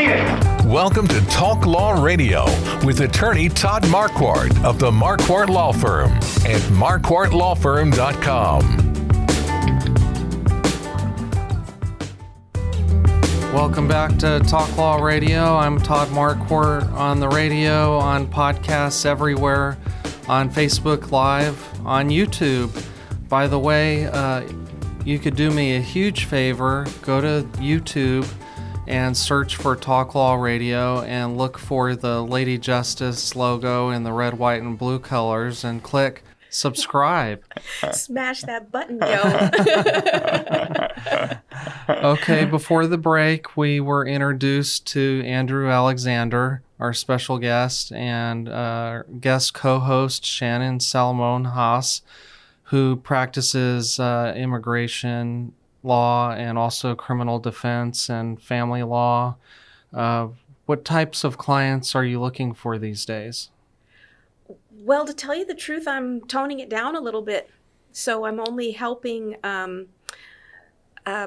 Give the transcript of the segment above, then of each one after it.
it. Welcome to Talk Law Radio with attorney Todd Marquardt of the Marquardt Law Firm at marquardtlawfirm.com. Welcome back to Talk Law Radio. I'm Todd Marquardt on the radio, on podcasts everywhere, on Facebook Live, on YouTube. By the way, you could do me a huge favor. Go to YouTube and search for Talk Law Radio and look for the Lady Justice logo in the red, white, and blue colors and click subscribe. Smash that button, yo. Okay, before the break, we were introduced to Andrew Alexander, our special guest, and guest co-host Shannon Salmon-Haas, who practices immigration law and also criminal defense and family law. What types of clients are you looking for these days? Well, to tell you the truth, I'm toning it down a little bit. So I'm only helping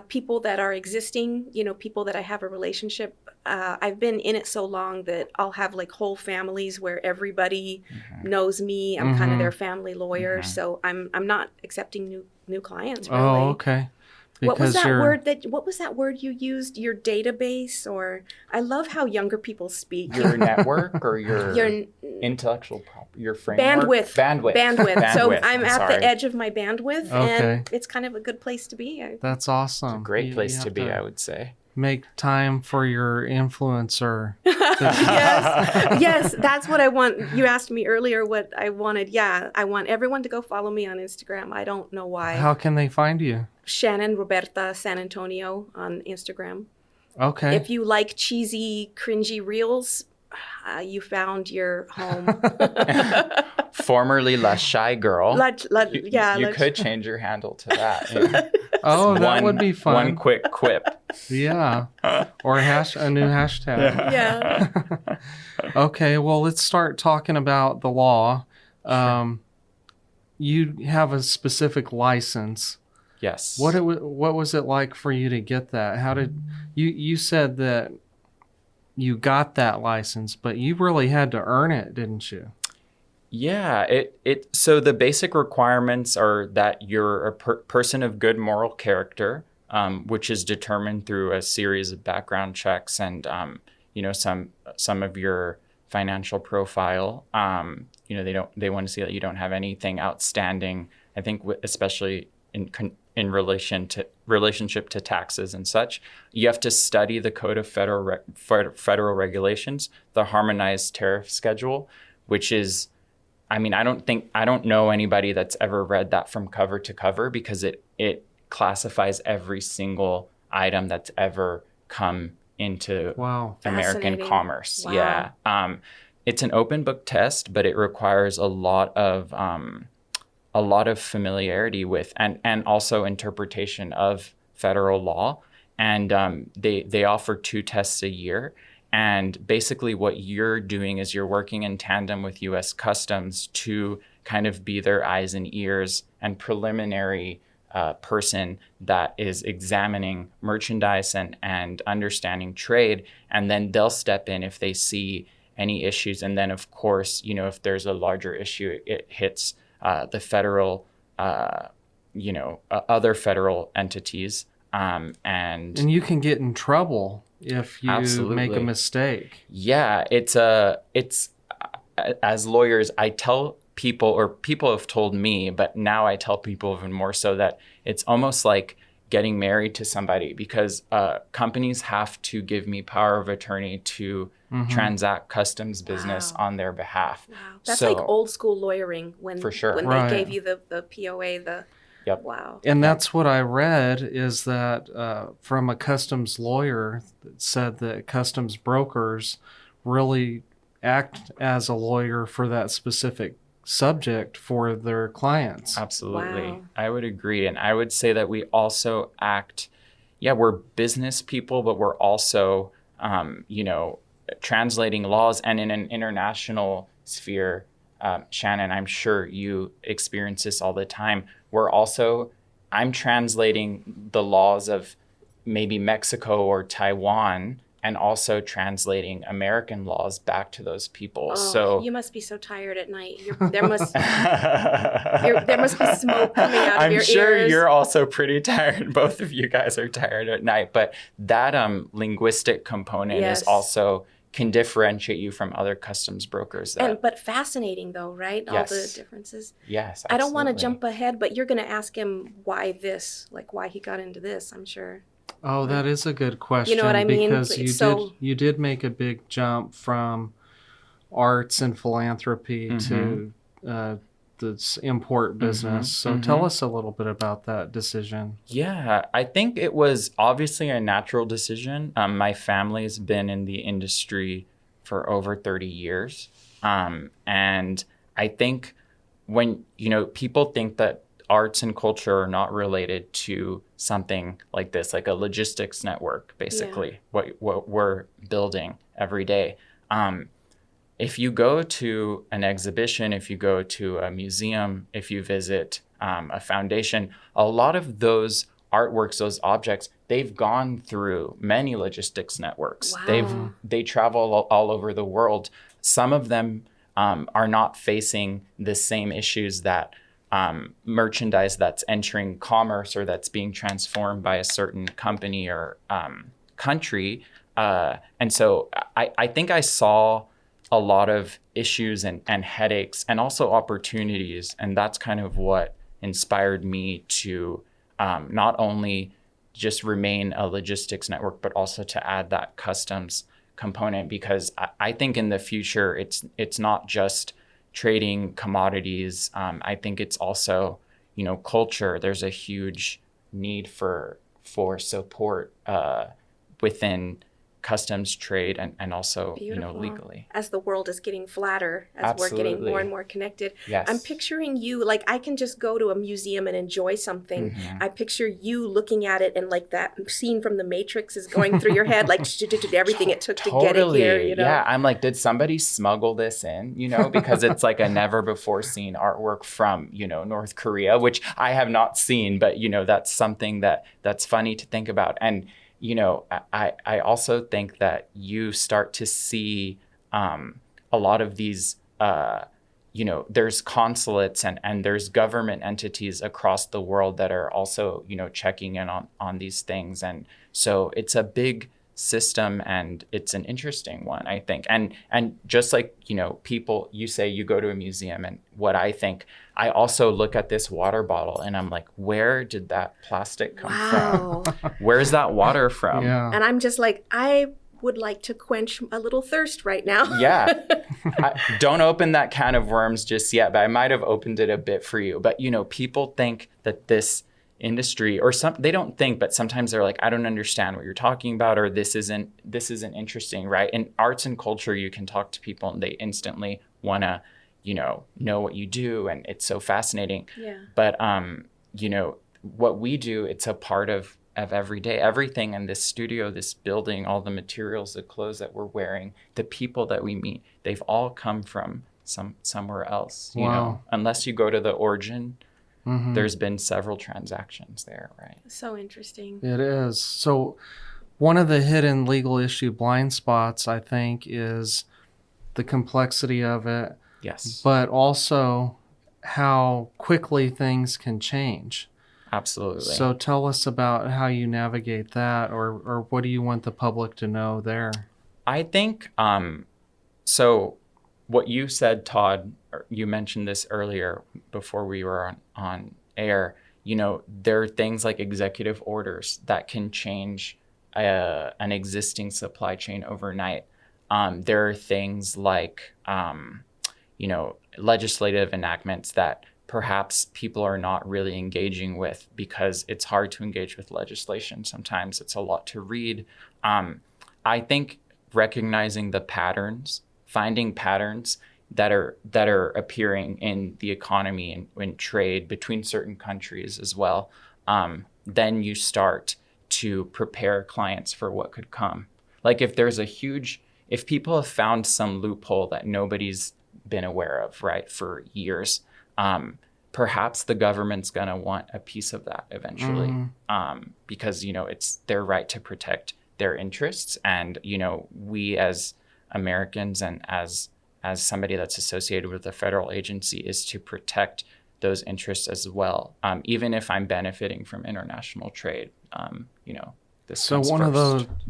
people that are existing, people that I have a relationship. I've been in it so long that I'll have like whole families where everybody knows me. I'm kind of their family lawyer. So I'm not accepting new clients, really. Oh, okay. What was that word you used? Your database, or I love how younger people speak. Your network or your intellectual property, your framework? Bandwidth. So I'm at the edge of my bandwidth, and it's kind of a good place to be. That's awesome. It's a great place to be, I would say. Make time for your influencer. Yes, that's what I want. You asked me earlier what I wanted. Yeah, I want everyone to go follow me on Instagram. I don't know why. How can they find you? Shannon Roberta San Antonio on Instagram. Okay. If you like cheesy, cringy reels, you found your home. Formerly La Shy Girl. You could change your handle to that. Yeah. That would be fun. One quick quip. Yeah. Or a new hashtag. Yeah. Okay, well, let's start talking about the law. Sure. You have a specific license. Yes. What was it like for you to get that? How did you said that you got that license, but you really had to earn it, didn't you? Yeah, so the basic requirements are that you're a person of good moral character, which is determined through a series of background checks and some of your financial profile. They want to see that you don't have anything outstanding. I think especially in relationship to taxes and such. You have to study the Code of Federal Regulations, the Harmonized Tariff Schedule, which is, I don't know anybody that's ever read that from cover to cover, because it classifies every single item that's ever come into American commerce. Wow. Yeah. It's an open book test, but it requires a lot of familiarity with and also interpretation of federal law. And they offer 2 tests a year. And basically what you're doing is you're working in tandem with U.S. Customs to kind of be their eyes and ears and preliminary person that is examining merchandise and understanding trade. And then they'll step in if they see any issues. And then, of course, if there's a larger issue, it hits the federal, other federal entities. And you can get in trouble if you make a mistake. Yeah, it's as lawyers, I tell people, or people have told me, but now I tell people even more so, that it's almost like getting married to somebody, because companies have to give me power of attorney to transact customs business on their behalf. Wow. That's like old school lawyering when for sure. when they gave you the POA, Yep. Wow. And that's what I read, is that from a customs lawyer that said that customs brokers really act as a lawyer for that specific subject for their clients. Absolutely. Wow. I would agree. And I would say that we also act, we're business people, but we're also, translating laws. And in an international sphere, Shannon, I'm sure you experience this all the time. I'm translating the laws of maybe Mexico or Taiwan and also translating American laws back to those people. Oh, So you must be so tired at night. There must be smoke coming out of your ears. I'm sure you're also pretty tired. Both of you guys are tired at night, but that linguistic component is also can differentiate you from other customs brokers. But fascinating though, right? Yes. All the differences. Yes, absolutely. I don't want to jump ahead, but you're going to ask him why this, like why he got into this, I'm sure. Oh, that is a good question. You know what I mean? Because you did make a big jump from arts and philanthropy to this import business. So tell us a little bit about that decision. Yeah, I think it was obviously a natural decision. My family's been in the industry for over 30 years. And I think when, people think that arts and culture are not related to something like this, like a logistics network, basically, what we're building every day. If you go to an exhibition, if you go to a museum, if you visit a foundation, a lot of those artworks, those objects, they've gone through many logistics networks. Wow. They travel all over the world. Some of them are not facing the same issues that merchandise that's entering commerce or that's being transformed by a certain company or country. And so I think I saw a lot of issues and headaches and also opportunities. And that's kind of what inspired me to not only just remain a logistics network, but also to add that customs component, because I think in the future, it's not just trading commodities. I think it's also, culture. There's a huge need for support within customs trade and also, Beautiful. legally. As the world is getting flatter, as Absolutely. we're getting more and more connected. Yes. I'm picturing you, like I can just go to a museum and enjoy something. I picture you looking at it and like that scene from The Matrix is going through your head, like everything it took to get it here, Yeah, I'm like, did somebody smuggle this in, because it's like a never before seen artwork from, North Korea, which I have not seen, but, that's something that's funny to think about. And I also think that you start to see a lot of these, there's consulates and there's government entities across the world that are also, checking in on these things. And so it's a big system and it's an interesting one, I think. And just like, people, you say you go to a museum, and what I think, I also look at this water bottle and I'm like, where did that plastic come from? Where's that water from? Yeah. And I'm just like, I would like to quench a little thirst right now. Yeah. Don't open that can of worms just yet, but I might have opened it a bit for you. But, people think that this industry, or they don't think, but sometimes they're like, I don't understand what you're talking about, or this isn't interesting, right? In arts and culture, you can talk to people and they instantly want to, know what you do, and it's so fascinating. Yeah. But what we do, it's a part of every day, everything in this studio, this building, all the materials, the clothes that we're wearing, the people that we meet, they've all come from somewhere else. Wow. Unless you go to the origin. There's been several transactions there, right? So interesting. It is. So one of the hidden legal issue blind spots, I think, is the complexity of it. Yes. But also how quickly things can change. Absolutely. So tell us about how you navigate that, or what do you want the public to know there? I think, so what you said, Todd, you mentioned this earlier before we were on air, there are things like executive orders that can change an existing supply chain overnight. There are things like, legislative enactments that perhaps people are not really engaging with because it's hard to engage with legislation. Sometimes it's a lot to read. I think recognizing the patterns, finding patterns that are appearing in the economy and in trade between certain countries as well, then you start to prepare clients for what could come. Like if people have found some loophole that nobody's been aware of, right, for years, perhaps the government's going to want a piece of that eventually, because, it's their right to protect their interests. And, we as Americans and as somebody that's associated with a federal agency is to protect those interests as well. Even if I'm benefiting from international trade, this So comes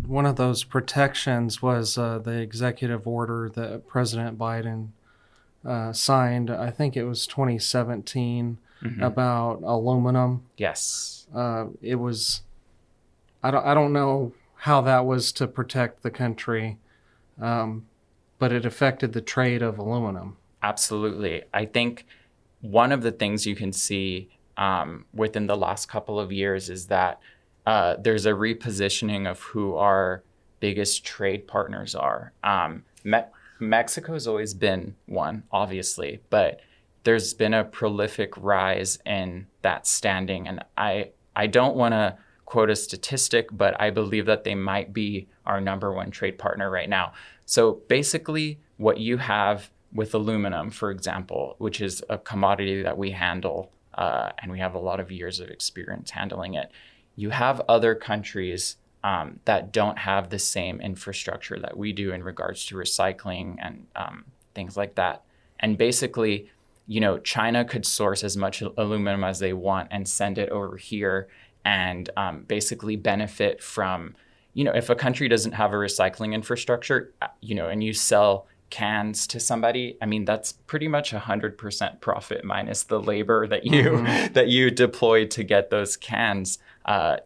one of those protections was the executive order that President Biden signed. I think it was 2017 about aluminum. Yes. It was. I don't know how that was to protect the country, but it affected the trade of aluminum. Absolutely. I think one of the things you can see within the last couple of years is that there's a repositioning of who our biggest trade partners are. Mexico's always been one, obviously, but there's been a prolific rise in that standing. And I don't want to quote a statistic, but I believe that they might be our number one trade partner right now. So basically what you have with aluminum, for example, which is a commodity that we handle, and we have a lot of years of experience handling it, you have other countries that don't have the same infrastructure that we do in regards to recycling and things like that. And basically, China could source as much aluminum as they want and send it over here and basically benefit from, if a country doesn't have a recycling infrastructure, and you sell cans to somebody, I mean, that's pretty much 100% profit minus the labor that you deployed to get those cans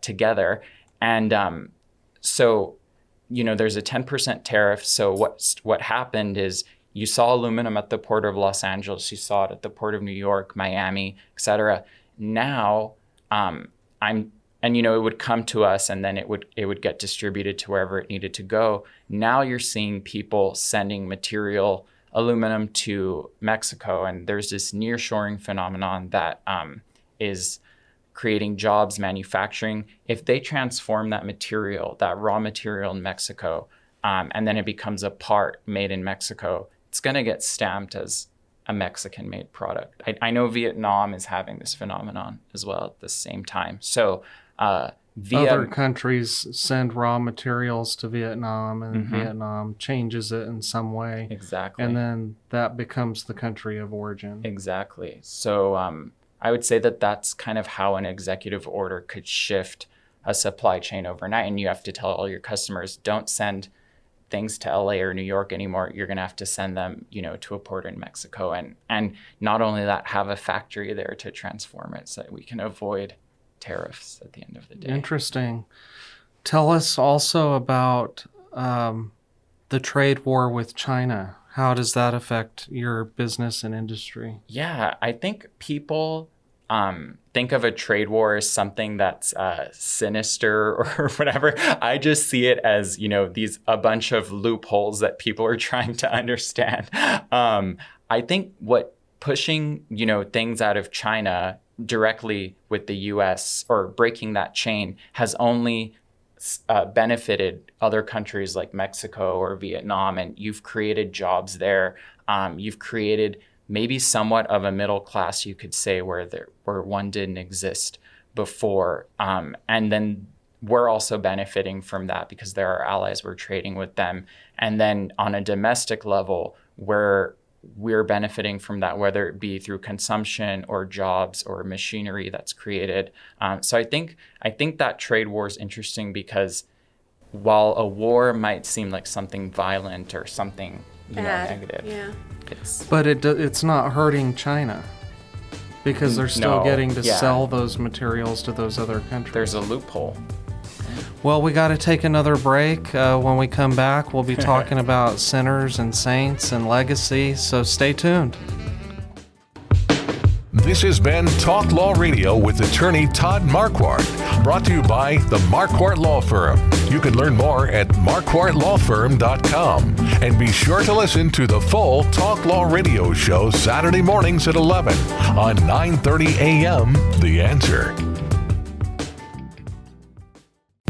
together. And so, there's a 10% tariff. So what happened is you saw aluminum at the port of Los Angeles, you saw it at the port of New York, Miami, et cetera. Now, it would come to us and then it would get distributed to wherever it needed to go. Now you're seeing people sending material, aluminum to Mexico, and there's this nearshoring phenomenon that is creating jobs, manufacturing. If they transform that material, that raw material in Mexico, and then it becomes a part made in Mexico, it's going to get stamped as a Mexican-made product. I know Vietnam is having this phenomenon as well at the same time. So other countries send raw materials to Vietnam, and Vietnam changes it in some way. Exactly. And then that becomes the country of origin. Exactly. So I would say that that's kind of how an executive order could shift a supply chain overnight. And you have to tell all your customers, don't send things to LA or New York anymore. You're going to have to send them, to a port in Mexico. And not only that, have a factory there to transform it so that we can avoid tariffs at the end of the day. Interesting. Tell us also about the trade war with China. How does that affect your business and industry? Yeah, I think people think of a trade war as something that's sinister or whatever. I just see it as, a bunch of loopholes that people are trying to understand. I think what pushing, things out of China directly with the U.S. or breaking that chain has only benefited other countries like Mexico or Vietnam, and you've created jobs there. You've created maybe somewhat of a middle class, you could say, where one didn't exist before. And then we're also benefiting from that because they're our allies, we're trading with them. And then on a domestic level, we're benefiting from that, whether it be through consumption or jobs or machinery that's created. So I think that trade war is interesting because while a war might seem like something violent or something negative, but it's not hurting China because they're still getting to sell those materials to those other countries. There's a loophole. Well, we got to take another break. When we come back, we'll be talking about sinners and saints and legacy, so stay tuned. This has been Talk Law Radio with attorney Todd Marquardt, brought to you by the Marquardt Law Firm. You can learn more at marquardtlawfirm.com. And be sure to listen to the full Talk Law Radio show Saturday mornings at 11 on 9:30 a.m. The Answer.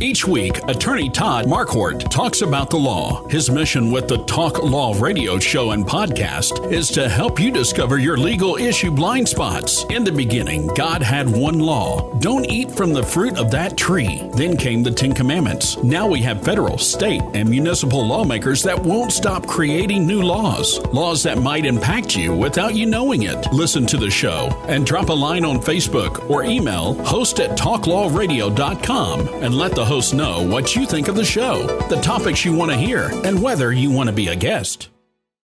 Each week, attorney Todd Marquardt talks about the law. His mission with the Talk Law radio show and podcast is to help you discover your legal issue blind spots. In the beginning, God had one law. Don't eat from the fruit of that tree. Then came the 10 Commandments. Now we have federal, state, and municipal lawmakers that won't stop creating new laws. Laws that might impact you without you knowing it. Listen to the show and drop a line on Facebook or email host@talklawradio.com and let the host know what you think of the show, the topics you want to hear, and whether you want to be a guest.